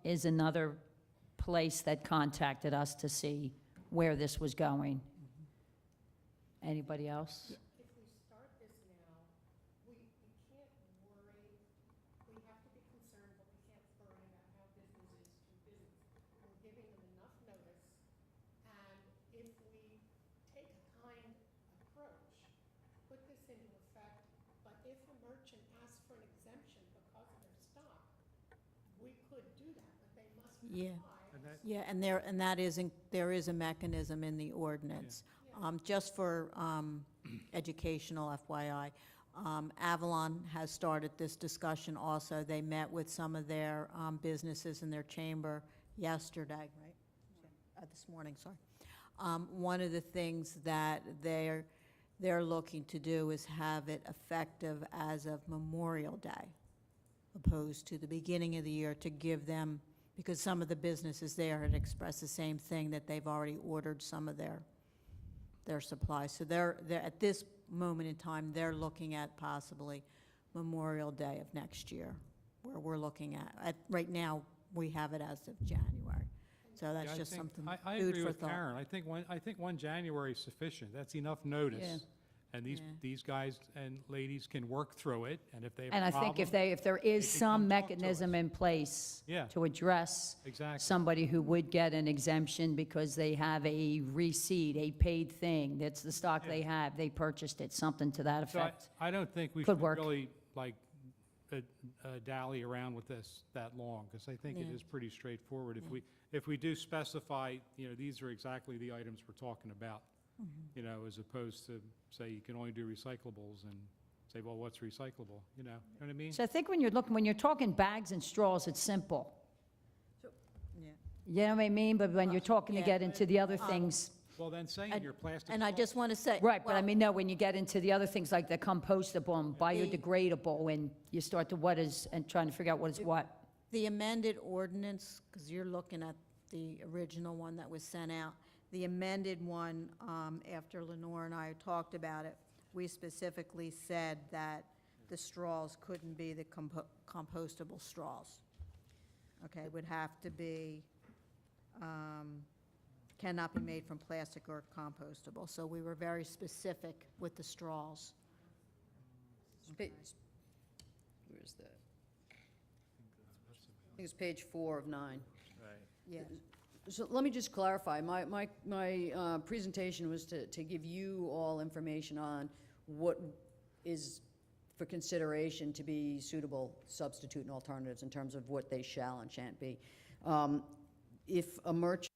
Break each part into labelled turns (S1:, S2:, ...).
S1: is another place that contacted us to see where this was going. Anybody else?
S2: If we start this now, we can't worry, we have to be concerned, but we can't worry about how business is to business. We're giving them enough notice, and if we take a kind approach, put this into effect, but if a merchant asks for an exemption because of their stock, we could do that, but they must
S3: Yeah.
S2: comply.
S3: Yeah, and there is a mechanism in the ordinance. Just for educational FYI, Avalon has started this discussion also. They met with some of their businesses in their chamber yesterday, right? This morning, sorry. One of the things that they're looking to do is have it effective as of Memorial Day, opposed to the beginning of the year, to give them, because some of the businesses there had expressed the same thing, that they've already ordered some of their supplies. So they're at this moment in time, they're looking at possibly Memorial Day of next year, where we're looking at right now, we have it as of January. So that's
S4: Yeah,
S3: just something,
S4: I
S3: food
S4: agree
S3: for
S4: with
S3: thought.
S4: Karen. I think 1 January is sufficient. That's enough notice.
S1: Yeah.
S4: And
S3: Yeah.
S4: these guys and ladies can work through it, and if they have
S1: And
S4: a
S1: I think
S4: problem,
S1: if there
S4: they
S1: is
S4: can
S1: some
S4: come talk to
S1: mechanism
S4: us.
S1: in place
S4: Yeah.
S1: to address
S4: Exactly.
S1: somebody who would get an exemption because they have a receipt, a paid thing, that's the stock they have, they purchased it, something to that
S4: So
S1: effect.
S4: I don't think we
S1: Could
S4: should
S1: work.
S4: really, like, dally around with this that long, because I think it
S3: Yeah.
S4: is pretty straightforward. If we do specify, these are exactly the items we're talking about, as opposed to, say, you can only do recyclables, and say, well, what's recyclable, you know what I mean?
S1: So I think when you're talking bags and straws, it's simple.
S3: Yeah.
S1: You know what I mean? But when you're talking to
S3: Yeah.
S1: get into the other things,
S4: Well, then say in your plastic.
S3: And I just want to say.
S1: right, but I
S3: well,
S1: mean, no, when you get into the other things like the compostable and biodegradable, and you start to and trying to figure out what is what.
S3: The amended ordinance, because you're looking at the original one that was sent out, the amended one, after Lenore and I talked about it, we specifically said that the straws couldn't be the compostable straws. Okay, would have to be, cannot be made from plastic or compostable. So we were very specific with the straws.
S5: Where's that? I think it's page 4 of 9.
S3: Yes.
S5: So let me just clarify. My presentation was to give you all information on what is for consideration to be suitable substitute and alternatives in terms of what they shall and shan't be. If a merchant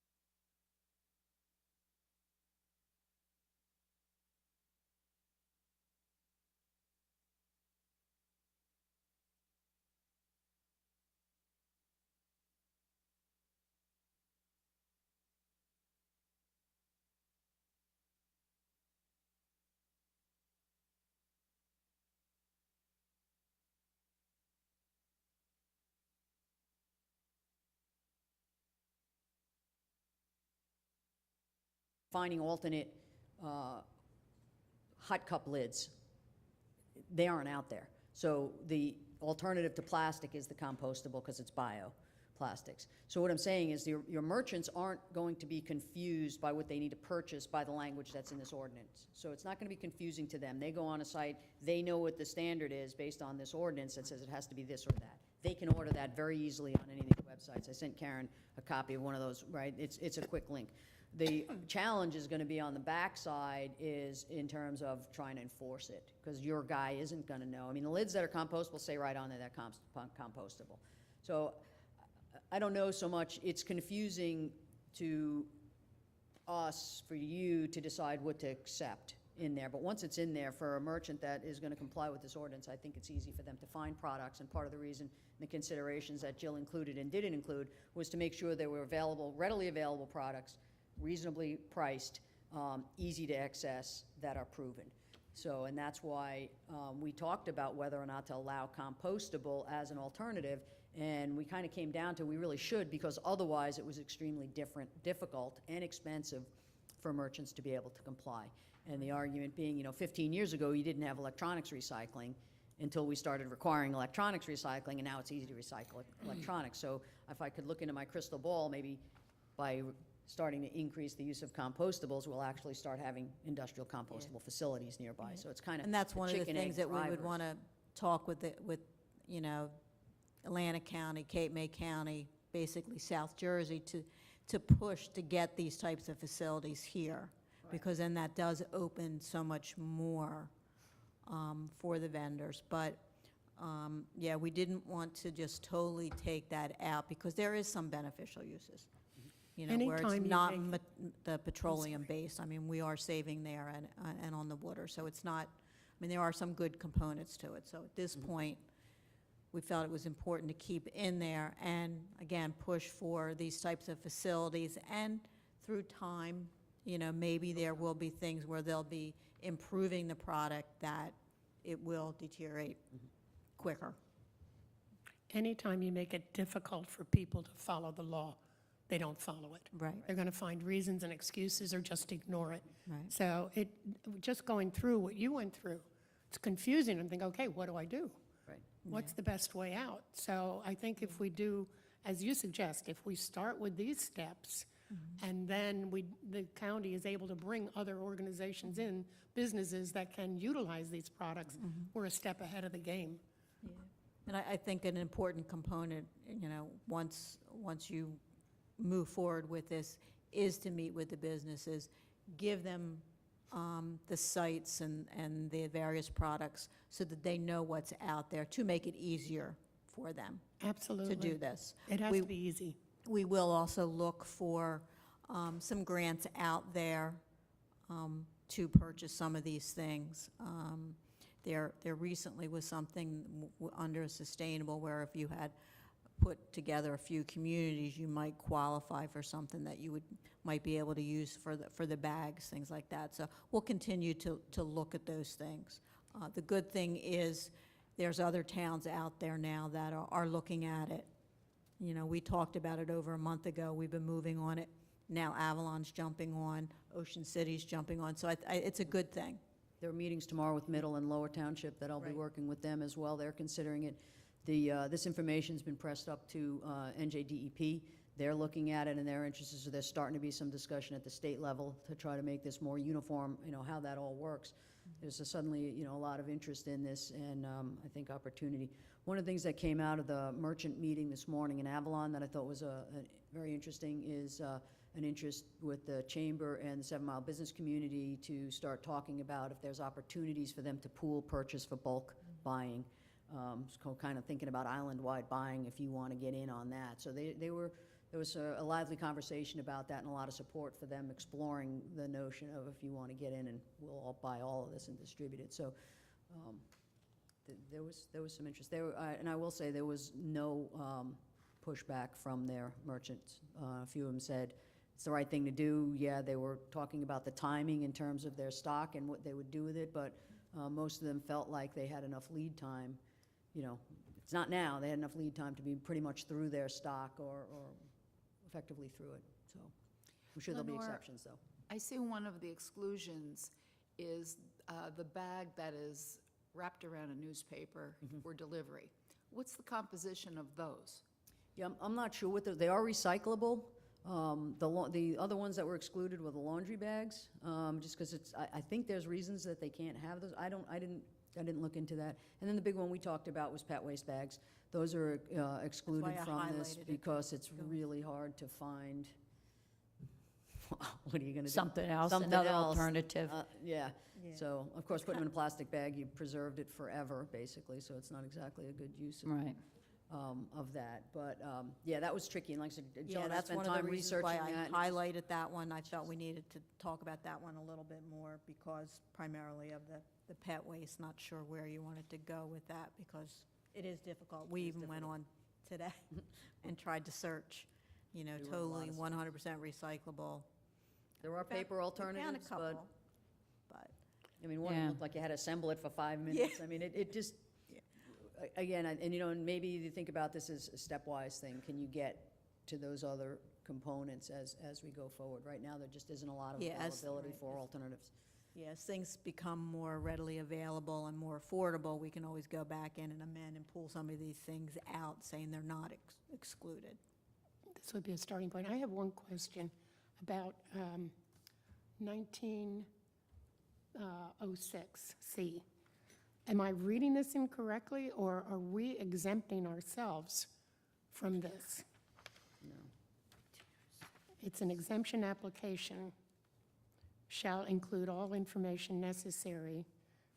S5: finding alternate hot cup lids, they aren't out there. So the alternative to plastic is the compostable because it's bioplastics. So what I'm saying is your merchants aren't going to be confused by what they need to purchase by the language that's in this ordinance. So it's not going to be confusing to them. They go on a site, they know what the standard is based on this ordinance that says it has to be this or that. They can order that very easily on any of these websites. I sent Karen a copy of one of those, right? It's a quick link. The challenge is going to be on the backside is in terms of trying to enforce it, because your guy isn't going to know. I mean, the lids that are compostable say right on there that compostable. So I don't know so much. It's confusing to us, for you, to decide what to accept in there. But once it's in there, for a merchant that is going to comply with this ordinance, I think it's easy for them to find products. And part of the reason, the considerations that Jill included and didn't include, was to make sure there were readily available products, reasonably priced, easy to access, that are proven. So, and that's why we talked about whether or not to allow compostable as an alternative, and we kind of came down to we really should, because otherwise it was extremely difficult and expensive for merchants to be able to comply. And the argument being, 15 years ago you didn't have electronics recycling, until we started requiring electronics recycling, and now it's easy to recycle electronics. So if I could look into my crystal ball, maybe by starting to increase the use of compostables, we'll actually start having industrial compostable facilities nearby. So it's kind of
S3: And that's one of the
S5: chicken, egg
S3: things that we would
S5: drivers.
S3: want to talk with, you know, Atlantic County, Cape May County, basically South Jersey, to push to get these types of facilities here. Because then that does open so much more for the vendors. But, yeah, we didn't want to just totally take that out, because there is some beneficial uses. You know, where it's
S2: Anytime you
S3: not
S2: make-
S3: the petroleum-based. I mean, we are saving there and on the water, so it's not, I mean, there are some good components to it. So at this point, we felt it was important to keep in there and, again, push for these types of facilities. And through time, you know, maybe there will be things where they'll be improving the product that it will deteriorate quicker.
S2: Anytime you make it difficult for people to follow the law, they don't follow it.
S3: Right.
S2: They're going to find reasons and excuses or just ignore it.
S3: Right.
S2: So just going through what you went through, it's confusing and think, okay, what do I do?
S5: Right.
S2: What's the best way out? So I think if we do, as you suggest, if we start with these steps, and then the county is able to bring other organizations in, businesses that can utilize these products, we're a step ahead of the game.
S3: And I think an important component, you know, once you move forward with this, is to meet with the businesses, give them the sites and the various products so that they know what's out there, to make it easier for them
S2: Absolutely.
S3: to do this.
S2: It has
S3: We-
S2: to be easy.
S3: We will also look for some grants out there to purchase some of these things. There recently was something under Sustainable where if you had put together a few communities, you might qualify for something that you might be able to use for the bags, things like that. So we'll continue to look at those things. The good thing is there's other towns out there now that are looking at it. You know, we talked about it over a month ago. We've been moving on it. Now Avalon's jumping on, Ocean City's jumping on. So it's a good thing.
S5: There are meetings tomorrow with Middle and Lower Township that I'll be
S3: Right.
S5: working with them as well. They're considering it. This information's been pressed up to NJDEP. They're looking at it and they're interested, so there's starting to be some discussion at the state level to try to make this more uniform, you know, how that all works. There's suddenly, you know, a lot of interest in this and I think opportunity. One of the things that came out of the merchant meeting this morning in Avalon that I thought was very interesting is an interest with the Chamber and the 7 Mile business community to start talking about if there's opportunities for them to pool purchase for bulk buying. Kind of thinking about island-wide buying if you want to get in on that. So there was a lively conversation about that and a lot of support for them exploring the notion of if you want to get in and we'll all buy all of this and distribute it. So there was some interest there. And I will say there was no pushback from their merchants. A few of them said it's the right thing to do. Yeah, they were talking about the timing in terms of their stock and what they would do with it, but most of them felt like they had enough lead time. You know, it's not now. They had enough lead time to be pretty much through their stock or effectively through it. So I'm sure there'll be
S6: Lenore,
S5: exceptions, though.
S6: I see one of the exclusions is the bag that is wrapped around a newspaper for delivery. What's the composition of those?
S5: Yeah, I'm not sure what they are recyclable. The other ones that were excluded were the laundry bags, just because I think there's reasons that they can't have those. I didn't look into that. And then the big one we talked about was pet waste bags. Those are excluded
S3: I
S5: from this
S3: highlighted it.
S5: because it's really hard to find. What are you going to do?
S1: Something else,
S5: Something
S1: another
S5: else.
S1: alternative.
S5: Yeah.
S3: Yeah.
S5: So, of course, putting them in a plastic bag, you preserved it forever, basically, so it's not exactly a good use
S1: Right.
S5: of that. But, yeah, that was tricky, and like I said,
S3: Yeah,
S5: Joe and I
S3: that's
S5: spent
S3: one of the
S5: time
S3: reasons
S5: researching
S3: why
S5: that.
S3: I highlighted that one. I felt we needed to talk about that one a little bit more because primarily of the pet waste. Not sure where you wanted to go with that because it is difficult. We even went on today and tried to search, you know,
S5: There were a lot
S3: totally
S5: of
S3: 100% recyclable.
S5: There are paper
S3: We
S5: alternatives,
S3: found a
S5: but,
S3: couple, but
S5: I mean, one
S1: Yeah.
S5: looked like you had to assemble it for 5 minutes. I mean, it just, again, and you know, and maybe you think about this as a stepwise thing. Can you get to those other components as we go forward? Right now, there just isn't a lot of
S3: Yeah,
S5: availability for alternatives.
S3: Yes, things become more readily available and more affordable, we can always go back in and amend and pull some of these things out, saying they're not excluded.
S2: This would be a starting point. I have one question about 1906C. Am I reading this incorrectly, or are we exempting ourselves from this?
S5: No.
S2: It's an exemption application, shall include all information necessary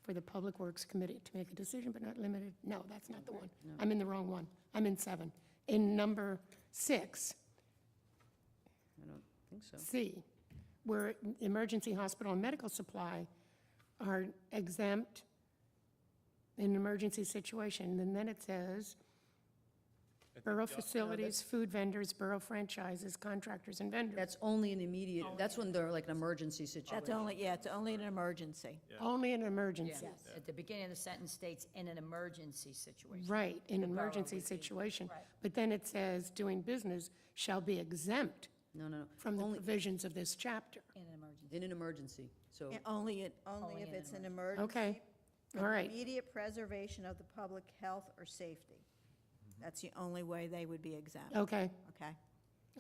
S2: for the Public Works Committee to make a decision, but not limited, no, that's not the one. I'm in the wrong one. I'm in 7. In number 6,
S5: I don't think so.
S2: C, where emergency hospital and medical supply are exempt in an emergency situation, and then it says, borough facilities, food vendors, borough franchises, contractors, and vendors.
S5: That's only an immediate, that's when they're like an emergency situation.
S3: That's only, yeah, it's only an emergency.
S2: Only an emergency.
S1: Yes, at the beginning of the sentence states, in an emergency situation.
S2: Right, in an
S1: The borough
S2: emergency
S1: would be-
S2: situation.
S1: right.
S2: But then it says, doing business shall be exempt
S5: No, no, no.
S2: from the
S5: Only
S2: provisions of this chapter.
S1: In an emergency.
S5: in an emergency, so,
S3: Only if
S1: Only in
S3: it's
S1: an
S3: an emergency.
S2: Okay,
S3: for
S2: all
S3: the
S2: right.
S3: Immediate preservation of the public health or safety. That's the only way they would be exempt,
S2: Okay,
S3: okay?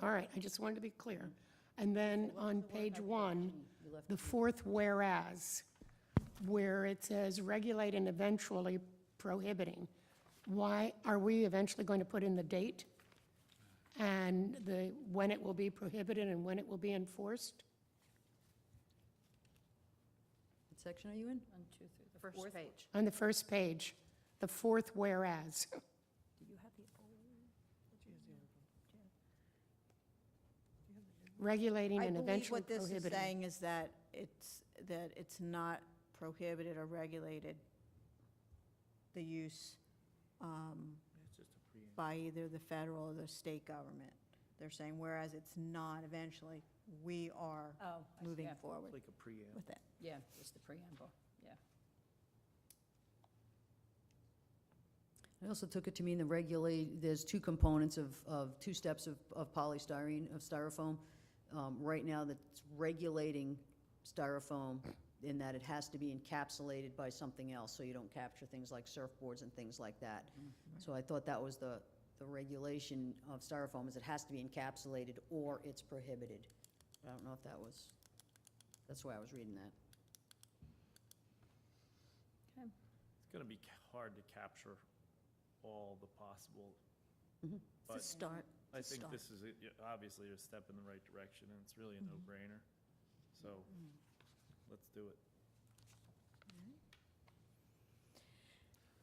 S2: all right, I just wanted to be clear. And then on page 1,
S5: you left,
S2: the fourth whereas, where it says regulate and eventually prohibiting, why, are we eventually going to put in the date? And the, when it will be prohibited and when it will be enforced?
S5: what section are you in?
S1: 1, 2, 3, the
S6: First
S1: fourth.
S6: page.
S2: On the first page, the fourth whereas.
S1: Do you have the old?
S2: Regulating
S3: I
S2: and
S3: believe
S2: eventually
S3: what this is
S2: prohibiting.
S3: saying is that it's not prohibited or regulated, the use by either the federal or the state government. They're saying, whereas it's not, eventually, we are
S1: Oh, I see,
S3: moving
S1: yeah.
S3: forward
S7: Like a preamble.
S3: with it.
S1: Yeah, just the preamble, yeah.
S5: I also took it to mean the regulate, there's two components of two steps of polystyrene, of styrofoam. Right now, that's regulating styrofoam in that it has to be encapsulated by something else, so you don't capture things like surfboards and things like that. So I thought that was the regulation of styrofoam, is it has to be encapsulated or it's prohibited. I don't know if that was, that's the way I was reading that.
S7: It's gonna be hard to capture all the possible.
S5: Mhm.
S3: It's a
S7: But
S3: start.
S7: I
S3: It's a
S7: think
S3: start.
S7: this is obviously a step in the right direction, and it's really a no-brainer. So, let's do it.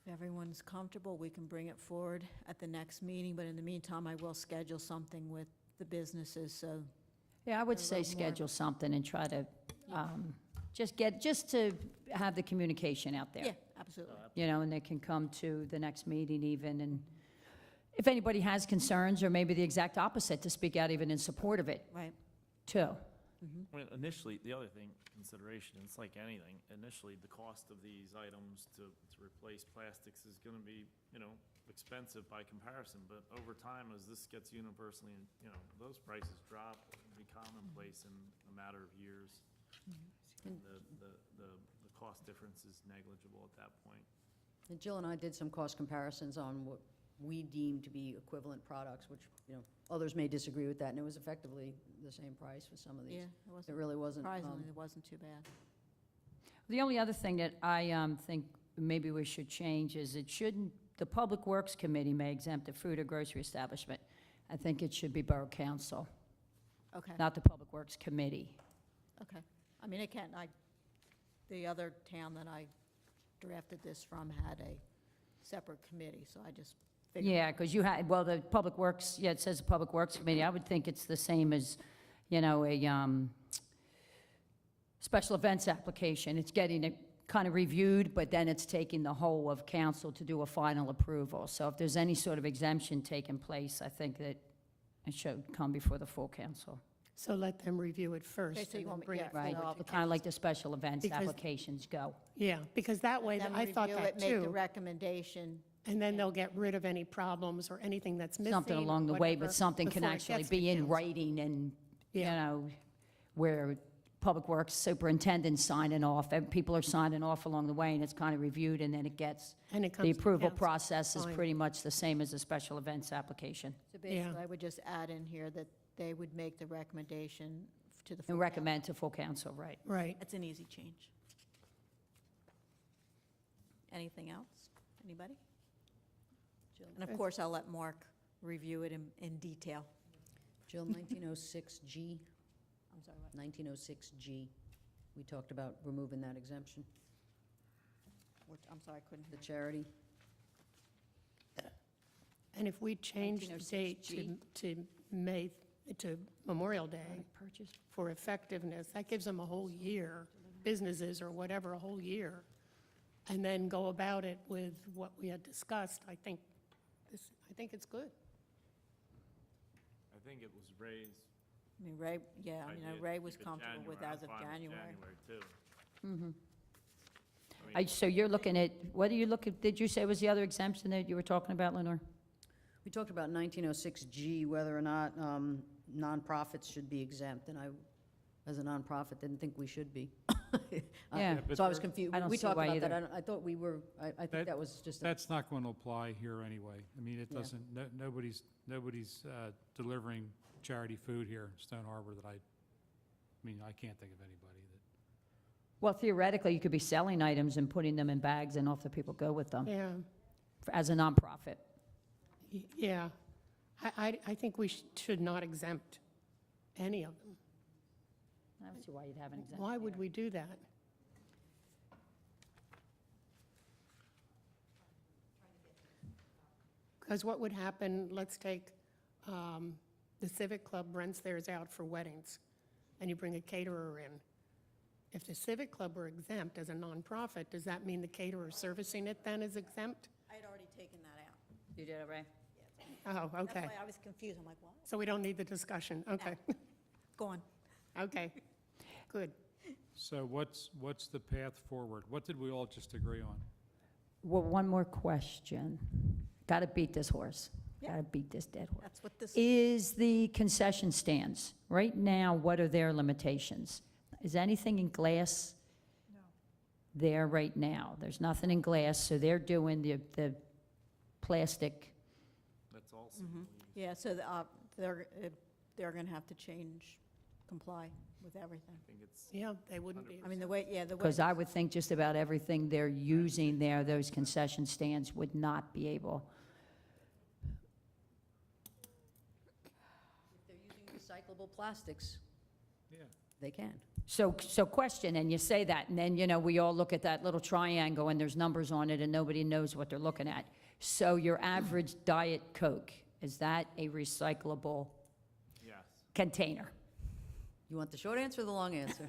S3: If everyone's comfortable, we can bring it forward at the next meeting, but in the meantime, I will schedule something with the businesses, so.
S1: Yeah, I would
S3: A
S1: say
S3: little more.
S1: schedule something and try to, just to have the communication out there.
S3: Yeah, absolutely.
S1: You know, and they can come to the next meeting even, and if anybody has concerns, or maybe the exact opposite, to speak out even in support of it,
S3: Right.
S1: too.
S7: I mean, initially, the other thing, consideration, it's like anything, initially, the cost of these items to replace plastics is gonna be, expensive by comparison, but over time, as this gets universally, those prices drop, it'll be commonplace in a matter of years. And the cost difference is negligible at that point.
S5: And Jill and I did some cost comparisons on what we deem to be equivalent products, which, others may disagree with that, and it was effectively the same price for some of these.
S3: Yeah, it
S5: It
S3: wasn't,
S5: really wasn't.
S3: surprisingly, it wasn't too bad.
S1: The only other thing that I think maybe we should change is it shouldn't, the Public Works Committee may exempt a food or grocery establishment. I think it should be Borough Council,
S3: Okay,
S1: not the Public Works Committee.
S3: okay. I mean, the other town that I drafted this from had a separate committee, so I just figured.
S1: Yeah, because you had, well, the Public Works, yeah, it says the Public Works Committee. I would think it's the same as, a special events application. It's getting it kind of reviewed, but then it's taking the whole of council to do a final approval. So if there's any sort of exemption taking place, I think that it should come before the full council.
S2: So let them review it
S3: Okay,
S2: first
S3: so you
S2: and then
S3: want me-
S2: bring
S3: yeah,
S2: it
S1: Right,
S2: forward.
S1: kind of like the special events
S2: Because-
S1: applications go.
S2: Yeah, because that way,
S3: Then
S2: I thought
S3: review
S2: that
S3: it, Make the
S2: too.
S3: recommendation.
S2: And then they'll get rid of any problems or anything that's missing.
S1: Something
S2: or
S1: along the way,
S2: whatever
S1: but something can
S2: before it
S1: actually
S2: gets to
S1: be in
S2: council.
S1: writing and,
S2: Yeah.
S1: where Public Works Superintendent signing off, and people are signing off along the way, and it's kind of reviewed, and then it gets,
S2: And it comes
S1: the
S2: to
S1: approval
S2: council.
S1: process is
S2: Fine.
S1: pretty much the same as a special events application.
S3: So basically,
S2: Yeah.
S3: I would just add in here that they would make the recommendation to the full
S1: And
S3: council.
S1: recommend to full council, right.
S2: Right.
S3: That's an easy change. Anything else? Anybody? And of course, I'll let Mark review it in detail.
S5: Jill, 1906G,
S3: I'm sorry, what?
S5: 1906G, we talked about removing that exemption,
S3: I'm sorry, I couldn't
S5: the
S3: hear.
S5: charity.
S2: And if we change the date
S1: 1906G?
S2: to May, to Memorial Day
S1: Purchase.
S2: for effectiveness, that gives them a whole year, businesses or whatever, a whole year, and then go about it with what we had discussed, I think it's good.
S7: I think it was Ray's
S3: I mean, Ray, yeah, I mean,
S7: idea to
S3: Ray was
S7: keep it
S3: comfortable with
S7: January.
S3: as
S7: I'm
S3: of
S7: fine with
S3: January.
S7: too.
S1: Mm-hmm.
S7: I mean,
S1: So you're looking at, what do you look at, did you say was the other exemption that you were talking about, Lenore?
S5: We talked about 1906G, whether or not nonprofits should be exempt, and I, as a nonprofit, didn't think we should be.
S1: Yeah.
S4: but
S5: So I was
S4: there-
S5: confused.
S1: I don't
S5: We
S1: see
S5: talked
S1: why
S5: about that.
S1: either.
S5: I thought we were, I think
S4: That-
S5: that was just, a-
S4: That's not going to apply here anyway. I mean, it
S5: Yeah.
S4: doesn't, nobody's delivering charity food here in Stone Harbor that I mean, I can't think of anybody that,
S1: Well, theoretically, you could be selling items and putting them in bags and off the people go with them,
S2: Yeah,
S1: as a nonprofit.
S2: yeah. I think we should not exempt any of them.
S1: I don't see why you'd have an exemption.
S2: Why would
S1: there.
S2: we do that? Because what would happen, let's take, the Civic Club rents theirs out for weddings, and you bring a caterer in. If the Civic Club were exempt as a nonprofit, does that mean the caterer servicing it then is exempt?
S3: I had already taken that out.
S1: You did it, Ray?
S2: Oh, okay.
S3: That's why I was confused. I'm like, what?
S2: So we don't need the discussion, okay,
S3: Go on.
S2: okay, good.
S4: so what's the path forward? What did we all just agree on?
S1: Well, one more question. Got to beat this horse.
S3: Yeah.
S1: Got to beat this dead horse.
S3: That's what this,
S1: Is the concession stands, right now, what are their limitations? Is anything in glass?
S3: No.
S1: There right now? There's nothing in glass, so they're doing the plastic.
S7: That's all single use.
S3: yeah, so they're going to have to change, comply with everything.
S7: I think it's,
S2: Yeah, they wouldn't be.
S3: I mean, the way, yeah, the way.
S1: Because I would think just about everything they're using there, those concession stands would not be able.
S5: if they're using recyclable plastics,
S4: Yeah.
S5: they can.
S1: So question, and you say that, and then, we all look at that little triangle, and there's numbers on it, and nobody knows what they're looking at. So your average Diet Coke, is that a recyclable
S7: yes.
S1: container?
S5: You want the short answer or the long answer?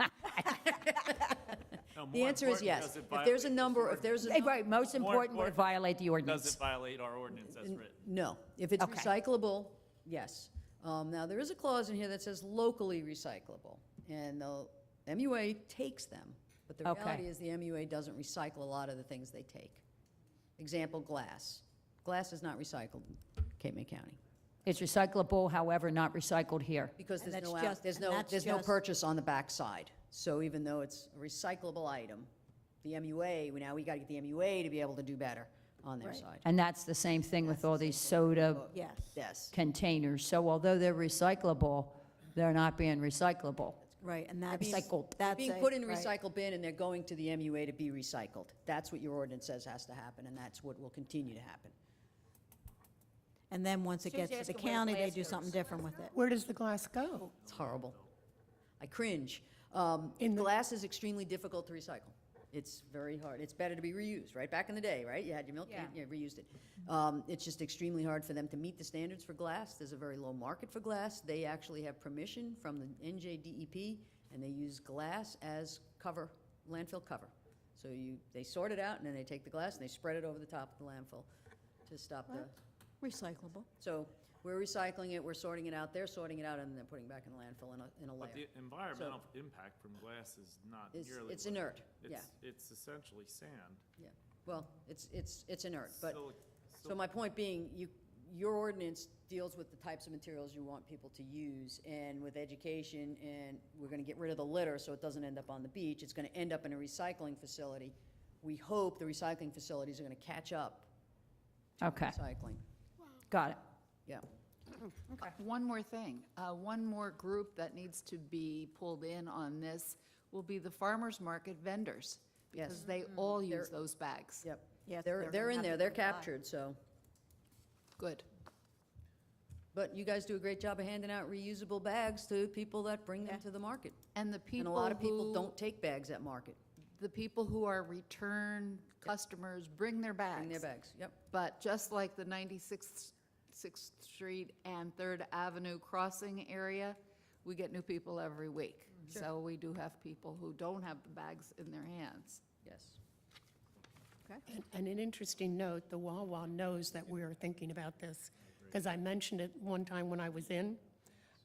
S7: No,
S5: The
S7: more
S5: answer is
S7: important,
S5: yes.
S7: does it
S5: If there's a
S7: violate
S5: number,
S7: this
S5: if there's a.
S1: Eh, Right, most
S7: More
S1: important, would it
S7: important,
S1: violate the
S7: Does
S1: ordinance?
S7: it violate our ordinance as written?
S5: No. If it's
S1: Okay.
S5: recyclable, yes. Now, there is a clause in here that says locally recyclable, and the MUA takes them, but the
S1: Okay.
S5: reality is the MUA doesn't recycle a lot of the things they take. Example, glass. Glass is not recycled in Cape May County,
S1: It's recyclable, however, not recycled here.
S5: because
S3: And
S5: there's
S3: that's
S5: no,
S3: just-
S5: there's
S3: and
S5: no,
S3: that's
S5: there's no
S3: just-
S5: purchase on the backside. So even though it's a recyclable item, the MUA, now we gotta get the MUA to be able to do better on their
S3: Right.
S5: side.
S1: And that's the same thing with all these soda
S3: Yes,
S5: Yes.
S1: containers. So although they're recyclable, they're not being recyclable.
S3: right, and that's.
S1: Recycled.
S3: That's
S5: Being
S3: a-
S5: put in
S3: right.
S5: recycle bin, and they're going to the MUA to be recycled. That's what your ordinance says has to happen, and that's what will continue to happen.
S3: And then once it
S1: She was
S3: gets to the
S1: asking where
S3: county, they
S1: glass
S3: do
S1: goes.
S3: something different with it.
S2: Where does the glass go?
S5: It's horrible. I cringe.
S2: In the-
S5: Glass is extremely difficult to recycle. It's very hard. It's better to be reused, right? Back in the day, right? You had your milk can, you reused it. It's just extremely hard for them to meet the standards for glass. There's a very low market for glass. They actually have permission from the NJDEP, and they use glass as cover, landfill cover. So they sort it out, and then they take the glass and they spread it over the top of the landfill to stop the.
S3: Recyclable.
S5: So we're recycling it, we're sorting it out, they're sorting it out, and then putting it back in the landfill in a
S7: But
S5: layer.
S7: the environmental impact from glass is not
S5: It's-
S7: nearly.
S5: it's
S7: what-
S5: inert, yeah.
S7: It's essentially sand.
S5: Yeah, well, it's inert, but,
S7: Silic-
S5: so my point being, your ordinance deals with the types of materials you want people to use, and with education, and we're gonna get rid of the litter so it doesn't end up on the beach, it's gonna end up in a recycling facility. We hope the recycling facilities are gonna catch up to
S1: Okay.
S5: recycling,
S1: Got it.
S5: yeah.
S6: One more thing, one more group that needs to be pulled in on this will be the farmers market vendors.
S5: Yes.
S6: Because they all
S5: They're-
S6: use those bags.
S5: Yep,
S3: Yes,
S5: they're
S3: gonna
S5: in
S3: have
S5: there,
S3: to
S5: they're
S3: comply.
S5: captured, so.
S6: Good.
S5: But you guys do a great job of handing out reusable bags to people that bring them
S3: Yeah.
S5: to the market.
S6: And the
S5: And
S6: people
S5: a lot of people
S6: who-
S5: don't take bags at market,
S6: The people who are return customers bring their bags.
S5: bring their bags, yep.
S6: But just like the 96th Sixth Street and Third Avenue crossing area, we get new people every week.
S5: Sure.
S6: So we do have people who don't have the bags in their hands.
S5: Yes.
S2: And an interesting note, the Wawa knows that we are thinking about this, because I mentioned it one time when I was in,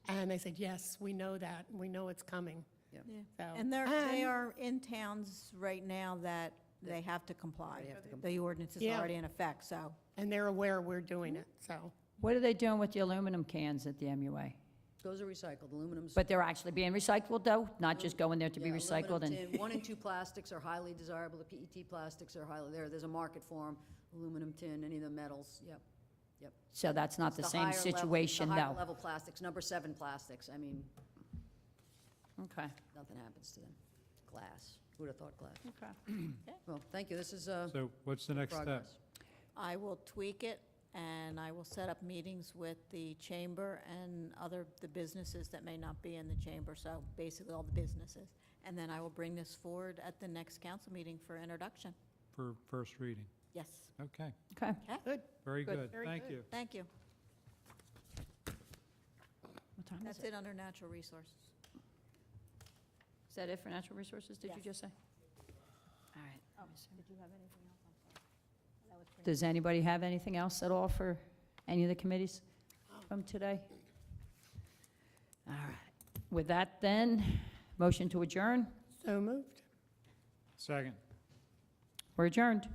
S2: and they said, yes, we know that, we know it's coming.
S3: Yeah.
S2: So-
S3: And they are in towns right now that they have to comply.
S5: They have to
S3: The ordinance is
S2: Yeah.
S3: already in effect, so.
S2: And they're aware we're doing it, so.
S1: What are they doing with the aluminum cans at the MUA?
S5: Those are recycled, aluminum's.
S1: But they're actually being recycled, though, not just going there to be
S5: Yeah,
S1: recycled?
S5: aluminum
S1: And
S5: tin. 1 and 2 plastics are highly desirable, the PET plastics are highly, there's a market for them. Aluminum tin, any of the metals, yep.
S1: so that's not the
S5: It's
S1: same
S5: higher level-
S1: situation,
S5: The higher
S1: though?
S5: level plastics, number 7 plastics, I mean,
S1: Okay.
S5: nothing happens to them. Glass, who'd have thought glass?
S1: Okay.
S5: Well, thank you, this is
S4: So what's the next step?
S5: progress.
S3: I will tweak it, and I will set up meetings with the chamber and the businesses that may not be in the chamber, so basically all the businesses. And then I will bring this forward at the next council meeting for introduction.
S4: For first reading?
S3: Yes,
S4: Okay,
S1: Okay.
S2: Good.
S4: very
S5: Good.
S4: good,
S2: Very
S4: thank
S2: good.
S4: you.
S3: thank you.
S1: What time is
S3: That's
S1: it?
S3: it under natural resources.
S1: Is that it for natural resources, did you
S3: Yes.
S1: just say? All right. let me see.
S3: Did you have anything else? I'm sorry. That was pretty-
S1: Does anybody have anything else at all for any of the committees from today? All right. With that, then, motion to adjourn?
S2: So moved.
S4: Second.
S1: We're adjourned.